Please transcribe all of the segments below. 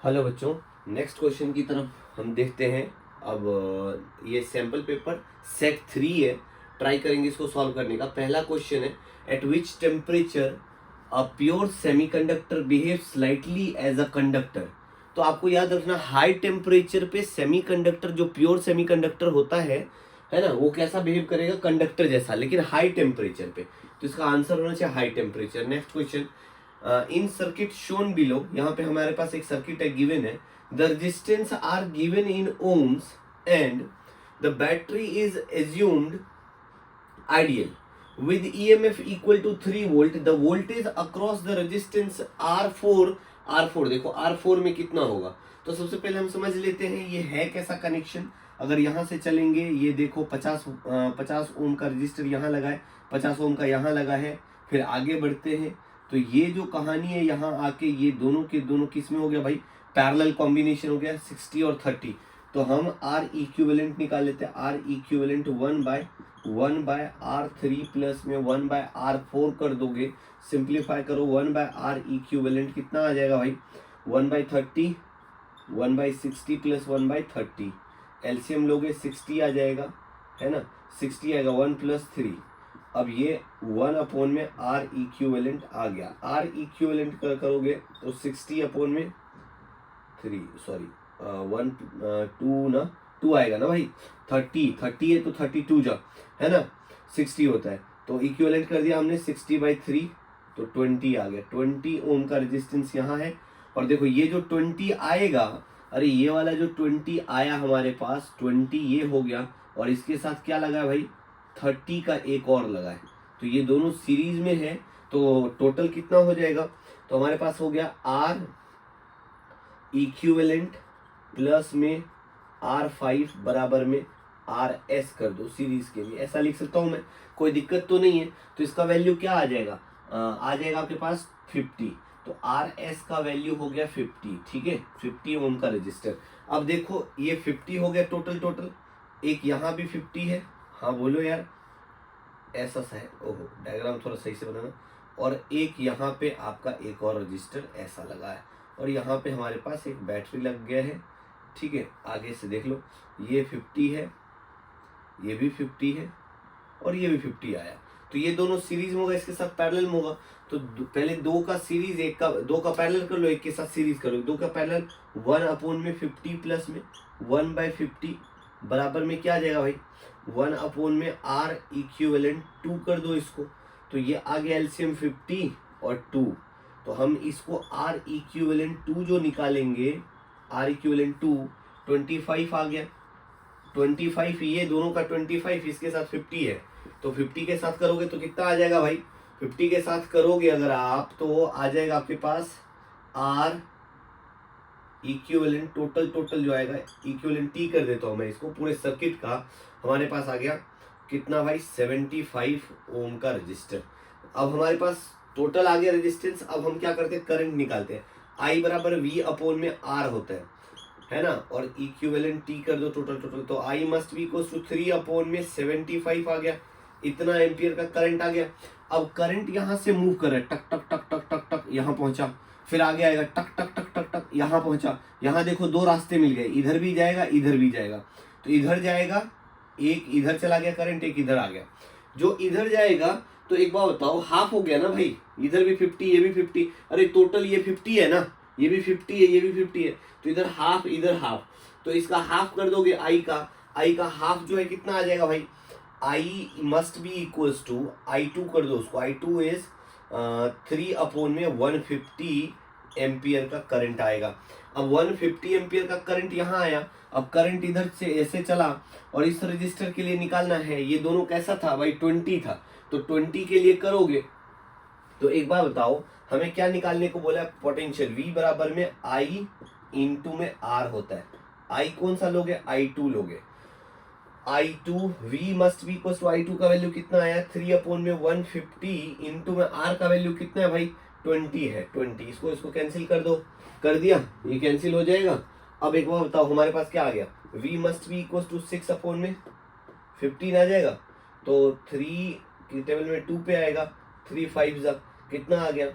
Hello बच्चों, next question की तरफ हम देखते हैं। अब ये सैंपल पेपर सेट 3 है। ट्राई करेंगे इसको सॉल्व करने का। पहला क्वेश्चन है, at which temperature a pure semiconductor behave slightly as a conductor. तो आपको याद रखना, हाई टेम्परेचर पे सेमीकंडक्टर, जो प्योर सेमीकंडक्टर होता है ना, वो कैसा बिहेव करेगा, कंडक्टर जैसा, लेकिन हाई टेम्परेचर पे। तो इसका आंसर होना चाहिए high temperature. Next question, in circuit shown below, यहाँ पे हमारे पास एक सर्किट है गिवन है। The resistance are given in ohms and the battery is assumed ideal with EMF equal to 3 volt, the voltage across the resistance R4 देखो R4 में कितना होगा। तो सबसे पहले हम समझ लेते हैं ये है कैसा कनेक्शन। अगर यहाँ से चलेंगे, ये देखो 50 ओम का रजिस्टर यहाँ लगा है, 50 ओम का यहाँ लगा है। फिर आगे बढ़ते हैं तो ये जो कहानी है, यहाँ आके ये दोनों के दोनों किस में हो गया भाई, पैरेलल कॉम्बिनेशन हो गया 60 और 30। तो हम आर इक्विवेलेंट निकाल लेते हैं। आर इक्विवेलेंट 1/R3 प्लस में 1/R4 कर दोगे, सिंप्लीफाई करो, 1/R इक्विवेलेंट कितना आ जाएगा भाई, 1/30, 1/60 प्लस 1/30। एलसीएम लोगे 60 आ जाएगा, है ना, 60 आएगा, 1 प्लस 3। अब ये 1 अपॉन में आर इक्विवेलेंट आ गया। आर इक्विवेलेंट करोगे तो 60 अपॉन में 3, सॉरी 1 2 ना, 2 आएगा ना भाई। 30 है तो 32 जा, है ना, 60 होता है। तो इक्विवेलेंट कर दिया हमने 60/3, तो 20 आ गया। 20 ओम का रेजिस्टेंस यहाँ है। और देखो ये जो 20 आएगा, अरे ये वाला जो 20 आया हमारे पास, 20 ये हो गया, और इसके साथ क्या लगा है भाई, 30 का एक और लगा है। तो ये दोनों सीरीज में है, तो टोटल कितना हो जाएगा, तो हमारे पास हो गया आर इक्विवेलेंट प्लस में R5 बराबर में RS कर दो सीरीज के लिए। ऐसा लिख सकता हूं मैं, कोई दिक्कत तो नहीं है। तो इसका वैल्यू क्या आ जाएगा, आ जाएगा आपके पास 50। तो RS का वैल्यू हो गया 50, ठीक है, 50 ओम का रजिस्टर। अब देखो ये 50 हो गया टोटल, एक यहाँ भी 50 है। हाँ बोलो यार, ऐसा सा है, ओहो डायग्राम थोड़ा सही से बनाना। और एक यहाँ पे आपका एक और रजिस्टर ऐसा लगा है, और यहाँ पे हमारे पास एक बैटरी लग गया है, ठीक है। आगे से देख लो, ये 50 है, ये भी 50 है, और ये भी 50 आया। तो ये दोनों सीरीज में होगा, इसके साथ पैरेलल में होगा। तो पहले दो का सीरीज, दो का पैरेलल कर लो, एक के साथ सीरीज करो। दो का पैरेलल 1 अपॉन में 50 प्लस में 1/50 बराबर में क्या आ जाएगा भाई, 1 अपॉन में आर इक्विवेलेंट 2 कर दो इसको। तो ये आ गया एलसीएम 50 और 2। तो हम इसको आर इक्विवेलेंट 2 जो निकालेंगे, आर इक्विवेलेंट 2 25 आ गया। 25, ये दोनों का 25, इसके साथ 50 है, तो 50 के साथ करोगे तो कितना आ जाएगा भाई, 50 के साथ करोगे अगर आप, तो आ जाएगा आपके पास आर इक्विवेलेंट टोटल जो आएगा, इक्विवेलेंट टी कर देता हूं मैं इसको पूरे सर्किट का। हमारे पास आ गया कितना भाई, 75 ओम का रजिस्टर। अब हमारे पास टोटल आ गया रेजिस्टेंस। अब हम क्या करते हैं, करंट निकालते हैं। आई बराबर वी अपॉन में आर होता है ना, और इक्विवेलेंट टी कर दो टोटल। तो I must be equals to 3 upon में 75 आ गया, इतना एम्पियर का करंट आ गया। अब करंट यहाँ से मूव कर रहा है, टक टक टक टक टक टक, यहाँ पहुंचा, फिर आगे आएगा टक टक टक टक टक, यहाँ पहुंचा। यहाँ देखो दो रास्ते मिल गए, इधर भी जाएगा इधर भी जाएगा। तो इधर जाएगा, एक इधर चला गया करंट, एक इधर आ गया। जो इधर जाएगा, तो एक बार बताओ, हाफ हो गया ना भाई, इधर भी 50 ये भी 50, अरे टोटल ये 50 है ना, ये भी 50 है ये भी 50 है, तो इधर हाफ इधर हाफ। तो इसका हाफ कर दोगे आई का हाफ जो है कितना आ जाएगा भाई, I must be equals to I2 कर दो उसको। I2 इज 3 अपॉन में 150 एम्पियर का करंट आएगा। अब 150 एम्पियर का करंट यहाँ आया। अब करंट इधर से ऐसे चला, और इस रजिस्टर के लिए निकालना है, ये दोनों कैसा था भाई, 20 था। तो 20 के लिए करोगे तो एक बार बताओ, हमें क्या निकालने को बोला है, पोटेंशियल। V बराबर में I इंटू में R होता है। I कौन सा लोगे, I2 लोगे। I2 V must be equal to I2 का वैल्यू कितना आया, 3 अपॉन में 150 इंटू में R का वैल्यू कितना है भाई, 20 है, 20। इसको कैंसिल कर दो, कर दिया, ये कैंसिल हो जाएगा। अब एक बार बताओ, हमारे पास क्या आ गया, V must be equal to 6 upon में 15 आ जाएगा। तो 3 की टेबल में 2 पे आएगा, 3 5 जा कितना आ गया,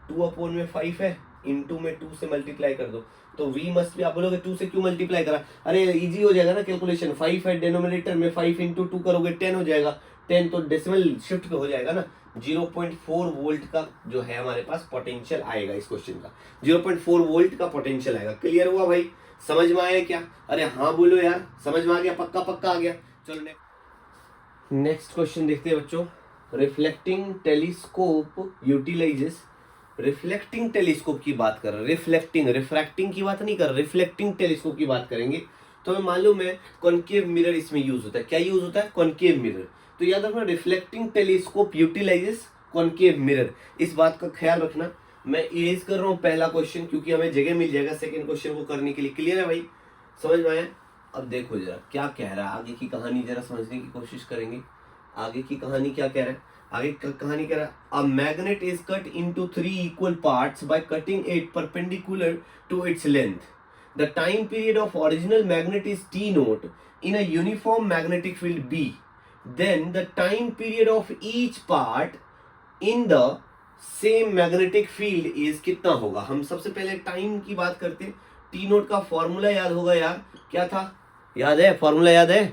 2 अपॉन में 5 है इनटू में 2 से मल्टीप्लाई कर दो, तो v मस्ट भी, आप बोलोगे 2 से क्यों मल्टीप्लाई करा, अरे इजी हो जाएगा ना कैलकुलेशन, 5 है डिनोमिनेटर में, 5 इंटू 2 करोगे 10 हो जाएगा, 10 तो डेसिमल शिफ्ट पे हो जाएगा ना, 0.4 वोल्ट का जो है हमारे पास पोटेंशियल आएगा इस क्वेश्चन का, 0.4 वोल्ट का पोटेंशियल आएगा। क्लियर हुआ भाई, समझ में आया क्या, अरे हाँ बोलो यार, समझ में आ गया, पक्का पक्का आ गया। चलो नेक्स्ट क्वेश्चन देखते हैं बच्चों। Reflecting telescope utilises, reflecting telescope की बात कर रहे हैं, रिफ्लेक्टिंग रिफ्रैक्टिंग की बात नहीं कर रहे, रिफ्लेक्टिंग टेलीस्कोप की बात करेंगे। तो हमें मालूम है कॉनकेव मिरर इसमें यूज होता है, क्या यूज होता है, कॉनकेव मिरर। तो याद रखना reflecting telescope utilises concave mirror, इस बात का ख्याल रखना। मैं इरेज कर रहा हूँ पहला क्वेश्चन क्योंकि हमें जगह मिल जाएगा सेकंड क्वेश्चन को करने के लिए। क्लियर है भाई, समझ में आया। अब देखो जरा क्या कह रहा है, आगे की कहानी जरा समझने की कोशिश करेंगे। आगे की कहानी क्या कह रहा है, आगे कहानी कह रहा है, a magnet is cut into 3 equal parts by cutting it perpendicular to its length. The time period of original magnet is t naught in a uniform magnetic field B, then the time period of each part in the same magnetic field is कितना होगा। हम सबसे पहले time की बात करते हैं। T note का फॉर्मूला याद होगा यार, क्या था, याद है फॉर्मूला, याद है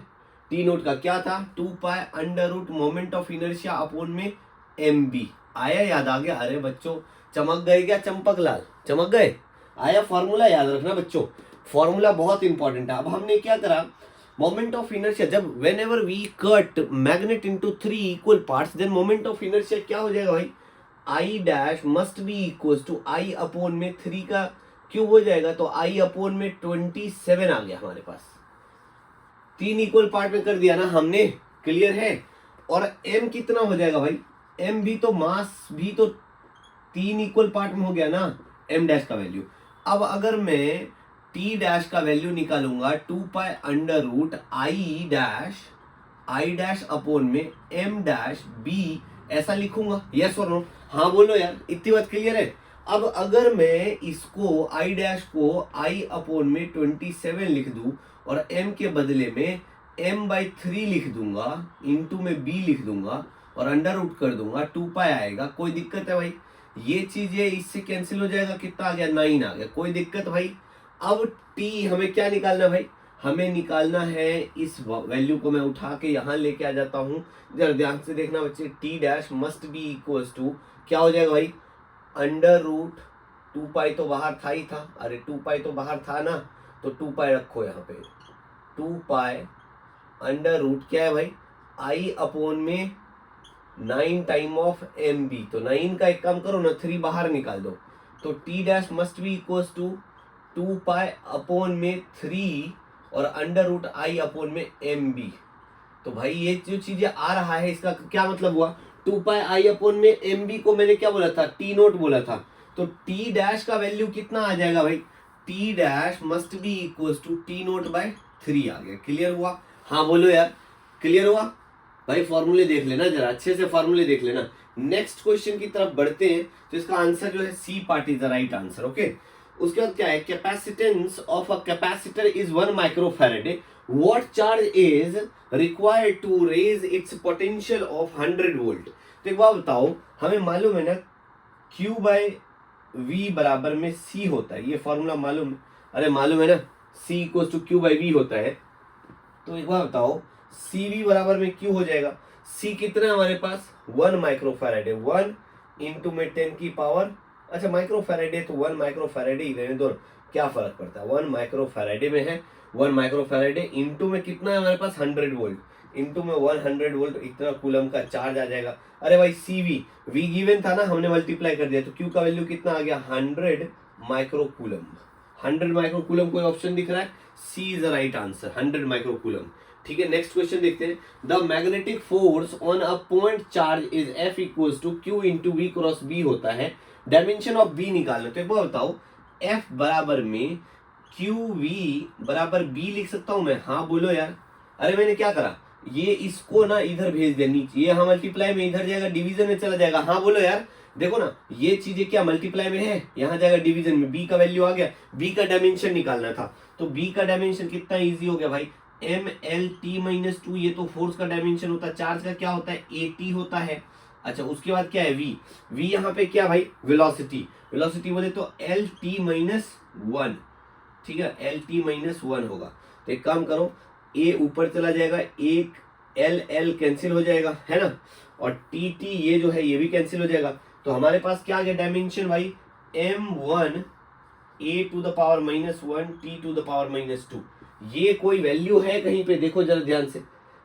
टी नोट का क्या था, 2 pi under root moment of inertia upon में mb। आया, याद आ गया, अरे बच्चों चमक गए क्या, चंपक लाल चमक गए, आया फॉर्मूला, याद रखना बच्चों, फॉर्मूला बहुत इंपॉर्टेंट है। अब हमने क्या करा, मोमेंट ऑफ इनर्शिया, जब whenever we cut magnet into 3 equal parts, then moment of inertia क्या हो जाएगा भाई, I dash must be equal to I upon में 3 का क्यूब हो जाएगा, तो आई अपॉन में 27 आ गया हमारे पास। 3 इक्वल पार्ट में कर दिया ना हमने, क्लियर है। और m कितना हो जाएगा भाई, m भी तो मास भी तो 3 इक्वल पार्ट में हो गया ना, m डैश का वैल्यू। अब अगर मैं t डैश का वैल्यू निकालूंगा 2 pi under root I dash upon में m डैश b, ऐसा लिखूंगा, यस और नो, हाँ बोलो यार, इतनी बात क्लियर है। अब अगर मैं इसको आई डैश को i अपॉन में 27 लिख दूं और m के बदले में m/3 लिख दूंगा, इंटू में b लिख दूंगा और अंडर रूट कर दूंगा, 2 पाई आएगा, कोई दिक्कत है भाई, ये चीजें इससे कैंसिल हो जाएगा, कितना आ गया 9 आ गया, कोई दिक्कत भाई। अब t हमें क्या निकालना भाई, हमें निकालना है, इस वैल्यू को मैं उठा के यहाँ लेके आ जाता हूँ, जरा ध्यान से देखना बच्चे, t dash must be equals to क्या हो जाएगा भाई, अंडर रूट 2 पाई तो बाहर था ही था, अरे 2 पाई तो बाहर था ना, तो 2 पाई रखो यहाँ पे, 2 पाई अंडर रूट क्या है भाई, आई अपॉन में 9 टाइम ऑफ एम बी, तो 9 का एक काम करो ना, 3 बाहर निकाल दो, तो T dash must be equals to 2 pi upon में 3 और अंडर रूट आई अपॉन में एम बी। तो भाई ये जो चीजें आ रहा है इसका क्या मतलब हुआ, 2 पाई आई अपॉन में एम बी को मैंने क्या बोला था, टी नोट बोला था, तो टी डैश का वैल्यू कितना आ जाएगा भाई, T dash must be equals to T naught by 3 आ गया। क्लियर हुआ, हाँ बोलो यार, क्लियर हुआ भाई, फॉर्मूले देख लेना जरा अच्छे से, फॉर्मूले देख लेना। नेक्स्ट क्वेश्चन की तरफ बढ़ते हैं, तो इसका आंसर जो है C part is the right answer. Okay, उसके बाद क्या है, capacitance of a capacitor is 1 microfarad, what charge is required to raise its potential of 100 volt. तो एक बात बताओ, हमें मालूम है ना Q बाय V बराबर में C होता है, ये फॉर्मूला मालूम है, अरे मालूम है ना, C equal to Q by V होता है। तो एक बार बताओ, CV बराबर में Q हो जाएगा, C कितना है हमारे पास 1 माइक्रोफैराडे, 1 इंटू में 10 की पावर, अच्छा माइक्रोफैराडे तो 1 माइक्रोफैराडे ही रहने दो, क्या फर्क पड़ता है, 1 माइक्रोफैराडे में है, 1 माइक्रोफैराडे इंटू में कितना है हमारे पास 100 वोल्ट, इंटू में 100 वोल्ट, इतना कूलम का चार्ज आ जाएगा। अरे भाई CV V गिवन था ना, हमने मल्टीप्लाई कर दिया, तो Q का वैल्यू कितना आ गया 100 माइक्रोकूलम, 100 माइक्रोकूलम, कोई ऑप्शन दिख रहा है, C is the right answer, 100 microcoulomb. ठीक है, नेक्स्ट क्वेश्चन देखते हैं, the magnetic force on a point charge is F equals to Q into V cross B होता है, डायमेंशन ऑफ B निकालना। तो एक बार बताओ, F बराबर में QV बराबर B लिख सकता हूं मैं, हाँ बोलो यार, अरे मैंने क्या करा, ये इसको ना इधर भेज दिया नीचे, ये हाँ मल्टीप्लाई में इधर जाएगा, डिवीजन में चला जाएगा, हाँ बोलो यार, देखो ना ये चीजें क्या मल्टीप्लाई में है, यहाँ जाएगा डिवीजन में, B का वैल्यू आ गया, B का डायमेंशन निकालना था, तो B का डायमेंशन कितना इजी हो गया भाई, MLT-2, ये तो फोर्स का डायमेंशन होता है, चार्ज का क्या होता है AT होता है, अच्छा उसके बाद क्या है v, v यहाँ पे क्या भाई वेलोसिटी, वेलोसिटी बोले तो एल टी माइनस वन, ठीक है एल टी माइनस वन होगा। तो एक काम करो a ऊपर चला जाएगा, एक एल एल कैंसिल हो जाएगा है ना, और टी टी ये जो है ये भी कैंसिल हो जाएगा। तो हमारे पास क्या आ गया डायमेंशन भाई m1 a to the power minus one T to the power minus two. ये कोई वैल्यू है कहीं पे, देखो जरा ध्यान से।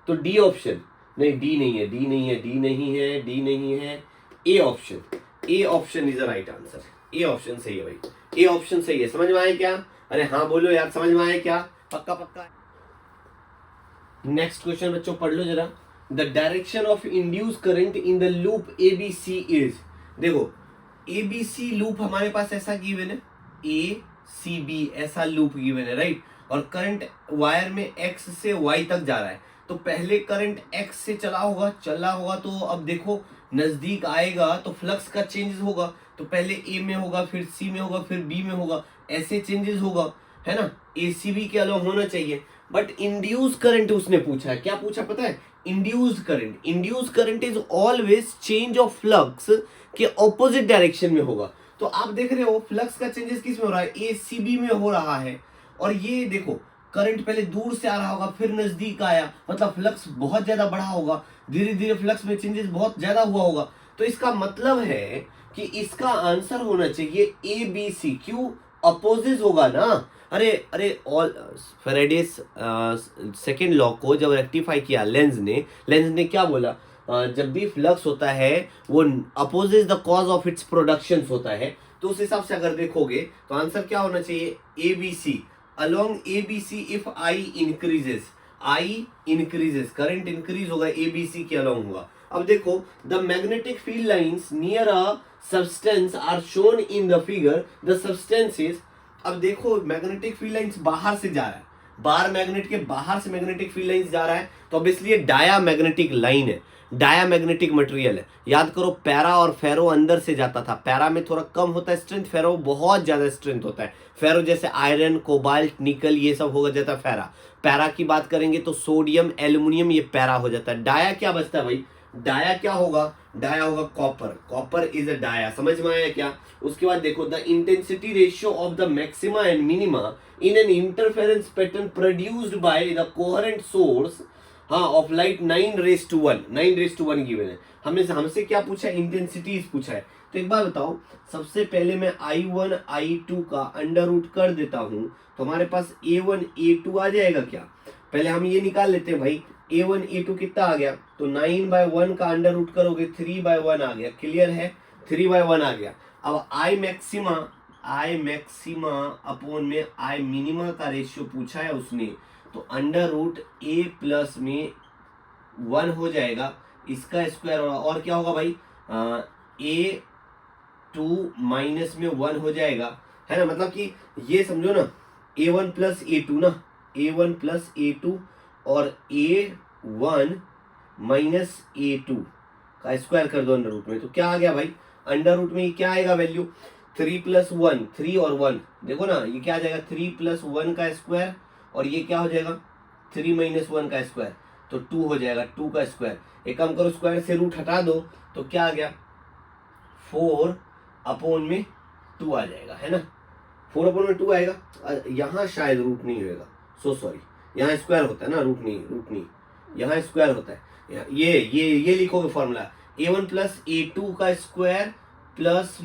तो डी ऑप्शन नहीं, डी नहीं है, डी नहीं है, डी नहीं है, डी नहीं है, A option, A option is the right answer. A option सही है भाई, ए ऑप्शन सही है। समझ में आया क्या? अरे हाँ बोलो यार, समझ में आया क्या? पक्का पक्का। नेक्स्ट क्वेश्चन बच्चों पढ़ लो जरा। The direction of induce current in the loop ABC is, देखो एबीसी लूप हमारे पास ऐसा गिवन है, ए सी बी ऐसा लूप गिवन है राइट, और करंट वायर में एक्स से वाई तक जा रहा है। तो पहले करंट एक्स से चला होगा, तो अब देखो नजदीक आएगा तो फ्लक्स का चेंजेस होगा, तो पहले ए में होगा, फिर सी में होगा, फिर बी में होगा, ऐसे चेंजेस होगा है ना। ए सी बी के अलावा होना चाहिए, बट इंड्यूस करंट उसने पूछा है, क्या पूछा पता है? Induce current. Induce current is always change of flux के ऑपोजिट डायरेक्शन में होगा। तो आप देख रहे हो फ्लक्स का चेंजेस किस में हो रहा है? ए सी बी में हो रहा है। और ये देखो करंट पहले दूर से आ रहा होगा, फिर नजदीक आया, मतलब फ्लक्स बहुत ज्यादा बढ़ा होगा, धीरे धीरे फ्लक्स में चेंजेस बहुत ज्यादा हुआ होगा। तो इसका मतलब है कि इसका आंसर होना चाहिए ए बी सी। क्यों? अपोजिट होगा ना। अरे अरे ऑल फेरेडेस सेकेंड लॉ को जब रेक्टिफाई किया लेंज ने क्या बोला? जब भी फ्लक्स होता है वो opposite the cause of its production होता है। तो उस हिसाब से अगर देखोगे तो आंसर क्या होना चाहिए? A B C. Along A B C if I increases, current increase होगा, ए बी सी के अलोंग होगा। अब देखो the magnetic field lines near a substance are shown in the figure, the substances. अब देखो मैग्नेटिक फील्ड लाइंस बाहर से जा रहा है, बार मैग्नेट के बाहर से मैग्नेटिक फील्ड लाइंस जा रहा है, तो ऑब्वियसली ये डायामैग्नेटिक लाइन है, डायामैग्नेटिक मटेरियल है। याद करो पैरा और फेरो अंदर से जाता था, पैरा में थोड़ा कम होता है स्ट्रेंथ, फेरो बहुत ज्यादा स्ट्रेंथ होता है। फेरो जैसे आयरन, कोबाल्ट, निकल ये सब हो जाता है फेरा। पैरा की बात करेंगे तो सोडियम, एल्यूमिनियम ये पैरा हो जाता है। डाया क्या बचता है भाई? डाया क्या होगा? डाया होगा copper, copper is a dia. समझ में आया क्या? उसके बाद देखो the intensity ratio of the maxima and minima in an interference pattern produced by the coherent source हाँ ऑफ लाइट 9:1, 9:1 गिवन है। हमसे क्या पूछा है? इंटेंसिटीज पूछा है। तो एक बार बताओ, सबसे पहले मैं I1 I2 का अंडर रूट कर देता हूं, तो हमारे पास A1 A2 आ जाएगा क्या? पहले हम ये निकाल लेते हैं भाई, A1 A2 कितना आ गया? तो 9/1 का अंडर रूट करोगे 3/1 आ गया। क्लियर है? 3/1 आ गया। अब I मैक्सिमा अपॉन में I मिनिमा का रेशियो पूछा है उसने, तो अंडर रूट A प्लस में 1 हो जाएगा, इसका स्क्वायर होगा, और क्या होगा भाई? A2 माइनस में 1 हो जाएगा, है ना। मतलब कि ये समझो ना, A1 प्लस A2 ना, A1 प्लस A2 और A1 माइनस A2 का स्क्वायर कर दो अंडर रूट में, तो क्या आ गया भाई? अंडर रूट में ये क्या आएगा वैल्यू? 3 + 1, 3 और 1, देखो ना ये क्या आ जाएगा? 3 + 1 का स्क्वायर, और ये क्या हो जाएगा? 3 - 1 का स्क्वायर, तो 2 हो जाएगा, 2 का स्क्वायर। एक काम करो, स्क्वायर से रूट हटा दो, तो क्या आ गया? 4/2 आ जाएगा, है ना। 4/2 आएगा। यहाँ शायद रूट नहीं होगा, सो सॉरी, यहाँ स्क्वायर होता है ना, रूट नहीं, यहाँ स्क्वायर होता है। ये लिखोगे फॉर्मूला, A1 + A2 का स्क्वायर प्लस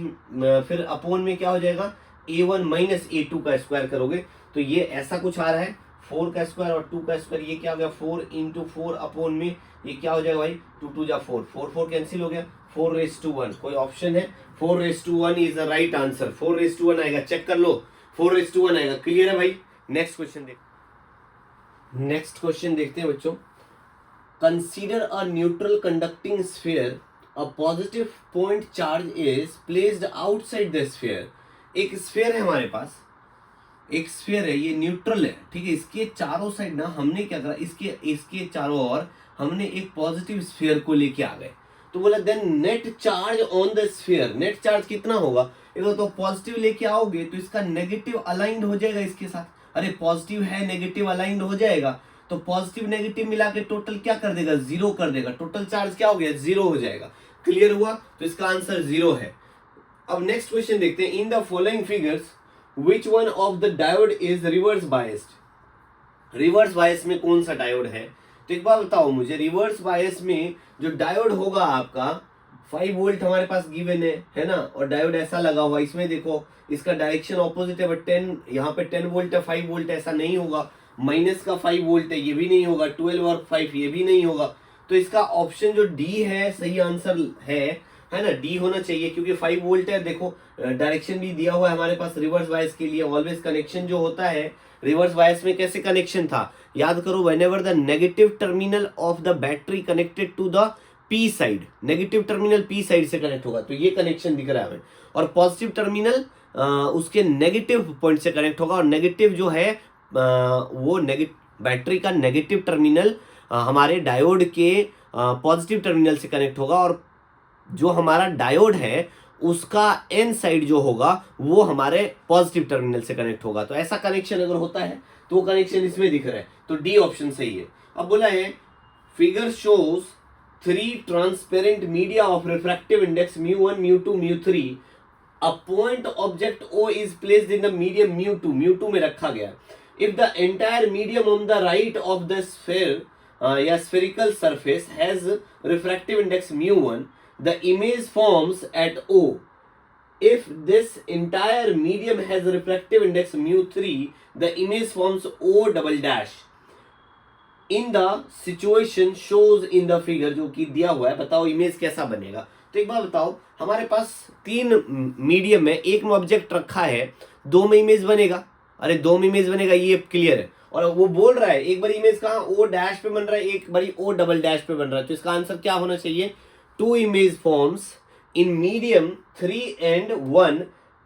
फिर अपॉन में क्या हो जाएगा? A1 - A2 का स्क्वायर करोगे, तो ये ऐसा कुछ आ रहा है, 4 का स्क्वायर और 2 का स्क्वायर, ये क्या हो गया? 4 × 4 अपॉन में ये क्या हो जाएगा भाई? 2 × 2 = 4, 4 4 कैंसिल हो गया, 4/1। कोई ऑप्शन है? 4/1 इज द राइट आंसर। 4/1 आएगा, चेक कर लो, 4/1 आएगा। क्लियर है भाई? नेक्स्ट क्वेश्चन देखते हैं बच्चों। Consider a neutral conducting sphere, a positive point charge is placed outside the sphere. एक स्फीयर है हमारे पास, एक स्फीयर है, ये न्यूट्रल है, ठीक है। इसके चारों साइड ना हमने क्या करा, इसके चारों ओर हमने एक पॉजिटिव स्फीयर को लेके आ गए। तो बोला then net charge on the sphere, net charge कितना होगा? तो पॉजिटिव लेके आओगे तो इसका नेगेटिव अलाइंड हो जाएगा इसके साथ। अरे पॉजिटिव है, नेगेटिव अलाइंड हो जाएगा, तो पॉजिटिव नेगेटिव मिला के टोटल क्या कर देगा? 0 कर देगा। टोटल चार्ज क्या हो गया? 0 हो जाएगा। क्लियर हुआ? तो इसका आंसर 0 है। अब नेक्स्ट क्वेश्चन देखते हैं, in the following figures which one of the diode is reverse biased. Reverse bias में कौन सा डायोड है? तो एक बार बताओ मुझे, रिवर्स बायस में जो डायोड होगा आपका 5 वोल्ट हमारे पास गिवन है ना, और डायोड ऐसा लगा हुआ, इसमें देखो इसका डायरेक्शन ऑपोजिट है, बट 10 यहाँ पे 10 वोल्ट है, 5 वोल्ट ऐसा नहीं होगा, माइनस का 5 वोल्ट है, ये भी नहीं होगा, 12 और 5 ये भी नहीं होगा। तो इसका ऑप्शन जो डी है सही आंसर है ना, डी होना चाहिए, क्योंकि 5 वोल्ट है। देखो डायरेक्शन भी दिया हुआ है हमारे पास रिवर्स बायस के लिए। ऑलवेज कनेक्शन जो होता है रिवर्स बायस में कैसे कनेक्शन था, याद करो, whenever the negative terminal of the battery connected to the P side, negative terminal P side से कनेक्ट होगा, तो ये कनेक्शन दिख रहा है हमें, और पॉजिटिव टर्मिनल उसके नेगेटिव पॉइंट से कनेक्ट होगा, और नेगेटिव जो है वो बैटरी का नेगेटिव टर्मिनल हमारे डायोड के पॉजिटिव टर्मिनल से कनेक्ट होगा, और जो हमारा डायोड है उसका एन साइड जो होगा वो हमारे पॉजिटिव टर्मिनल से कनेक्ट होगा। तो ऐसा कनेक्शन अगर होता है तो वो कनेक्शन इसमें दिख रहा है, तो डी ऑप्शन सही है। अब बोला है figure shows 3 transparent media of refractive index μ1 μ2 μ3, a point object O is placed in the medium μ2 में रखा गया। If the entire medium on the right of the sphere या spherical surface has refractive index μ1, the image forms at O. If this entire medium has refractive index μ3, the image forms O double dash. In the situation shows in the figure, जो कि दिया हुआ है, बताओ image कैसा बनेगा। तो एक बार बताओ, हमारे पास 3 मीडियम है, एक में ऑब्जेक्ट रखा है, 2 में इमेज बनेगा, अरे 2 में इमेज बनेगा, ये क्लियर है। और वो बोल रहा है एक बार इमेज कहाँ O डैश पे बन रहा है, एक बार O डबल डैश पे बन रहा है, तो इसका आंसर क्या होना चाहिए, 2 image forms in medium 3 and 1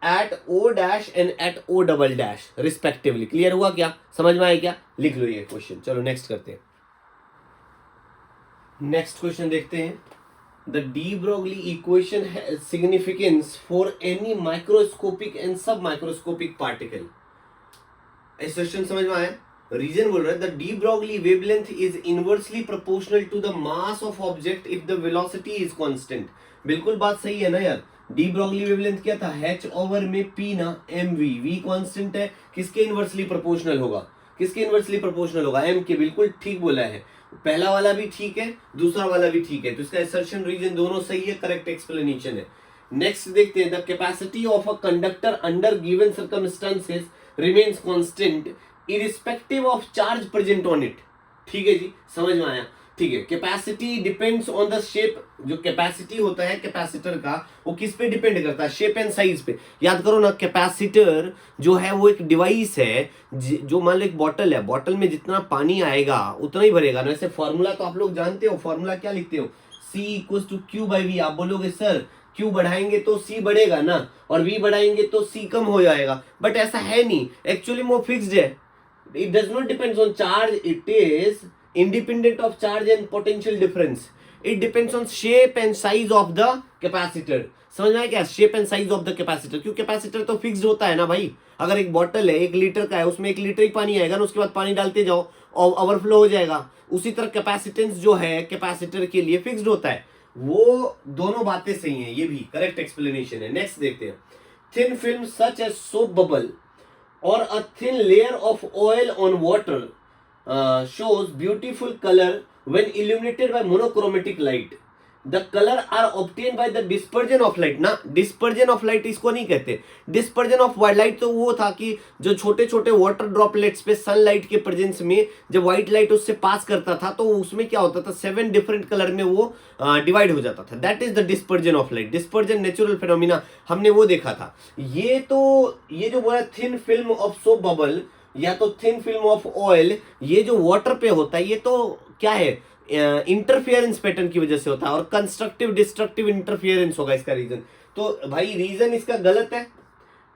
at O dash and at O double dash respectively। Clear हुआ क्या, समझ में आया क्या? लिख लो ये क्वेश्चन। चलो नेक्स्ट करते हैं, नेक्स्ट क्वेश्चन देखते हैं। The de Broglie equation has significance for any microscopic and sub microscopic particle. Question समझ में आया? रीजन बोल रहा है the de Broglie wavelength is inversely proportional to the mass of object if the velocity is constant. बिल्कुल बात सही है ना यार, डी ब्रोगली वेवलेंथ क्या था, h ओवर में p ना mv, v कांस्टेंट है, किसके इनवर्सली प्रोपोर्शनल होगा, किसके इनवर्सली प्रोपोर्शनल होगा, m के। बिल्कुल ठीक बोला है, पहला वाला भी ठीक है, दूसरा वाला भी ठीक है, तो इसका असर्शन रीजन दोनों सही है, करेक्ट एक्सप्लेनेशन है। नेक्स्ट देखते हैं, the capacity of a conductor under given circumstances remains constant irrespective of charge present on it. ठीक है जी, समझ में आया? ठीक है, capacity depends on the shape. जो कैपेसिटी होता है कैपेसिटर का, वो किस पे डिपेंड करता है, शेप एंड साइज पे। याद करो ना, कैपेसिटर जो है वो एक डिवाइस है, जो मान लो एक बॉटल है, बॉटल में जितना पानी आएगा उतना ही भरेगा ना। वैसे फॉर्मूला तो आप लोग जानते हो, फॉर्मूला क्या लिखते हो, C = Q/V। आप बोलोगे सर Q बढ़ाएंगे तो C बढ़ेगा ना, और V बढ़ाएंगे तो C कम हो जाएगा, बट ऐसा है नहीं, एक्चुअली वो फिक्स्ड है। It does not depends on charge, it is independent of charge and potential difference. It depends on shape and size of the capacitor। समझ में आया क्या, shape and size of the capacitor. क्यों, capacitor तो fixed होता है ना भाई। अगर एक बॉटल है 1 लीटर का है, उसमें 1 लीटर ही पानी आएगा ना, उसके बाद पानी डालते जाओ और ओवरफ्लो हो जाएगा। उसी तरह कैपेसिटेंस जो है कैपेसिटर के लिए फिक्स्ड होता है। वो दोनों बातें सही हैं, ये भी करेक्ट एक्सप्लेनेशन है। नेक्स्ट देखते हैं, thin film such as soap bubble or a thin layer of oil on water shows beautiful color when illuminated by monochromatic light. The color are obtained by the dispersion of light ना, dispersion of light इसको नहीं कहते। dispersion of light तो वो था कि जो छोटे छोटे वाटर ड्रॉपलेट्स पे सनलाइट के प्रेजेंस में जब व्हाइट लाइट उससे पास करता था तो उसमें क्या होता था, 7 डिफरेंट कलर में वो डिवाइड हो जाता था। That is the dispersion of light. Dispersion natural phenomena, हमने वो देखा था। ये जो बोला thin film of soap bubble या तो थिन फिल्म ऑफ ऑयल, ये जो वाटर पे होता है, ये तो क्या है, इंटरफियरेंस पैटर्न की वजह से होता है, और कंस्ट्रक्टिव डिस्ट्रक्टिव इंटरफियरेंस होगा इसका रीजन। तो भाई रीजन इसका गलत है,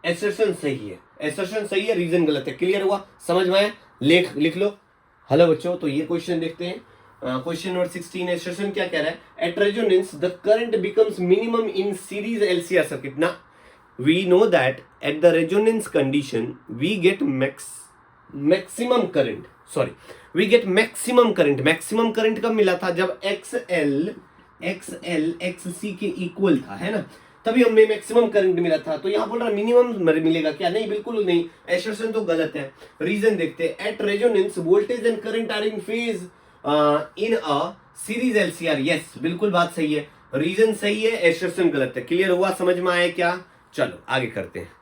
एसर्शन सही है, एसर्शन सही है, रीजन गलत है। क्लियर हुआ, समझ में आया? लिख लो। हेलो बच्चों, तो ये क्वेश्चन देखते हैं, क्वेश्चन नंबर 16। एसर्शन क्या कह रहा है, at resonance the current becomes minimum in series LCR circuit ना। We know that at the resonance condition we get maximum current कब मिला था, जब XL XL XC के इक्वल था, है ना, तभी हमें मैक्सिमम करंट मिला था। तो यहाँ बोल रहा मिनिमम मिलेगा क्या? नहीं, बिल्कुल नहीं, एसर्शन तो गलत है। रीजन देखते हैं, at resonance voltage and current are in phase in a series LCR। Yes, बिल्कुल बात सही है, रीजन सही है, एसर्शन गलत है। क्लियर हुआ, समझ में आया क्या? चलो आगे करते हैं।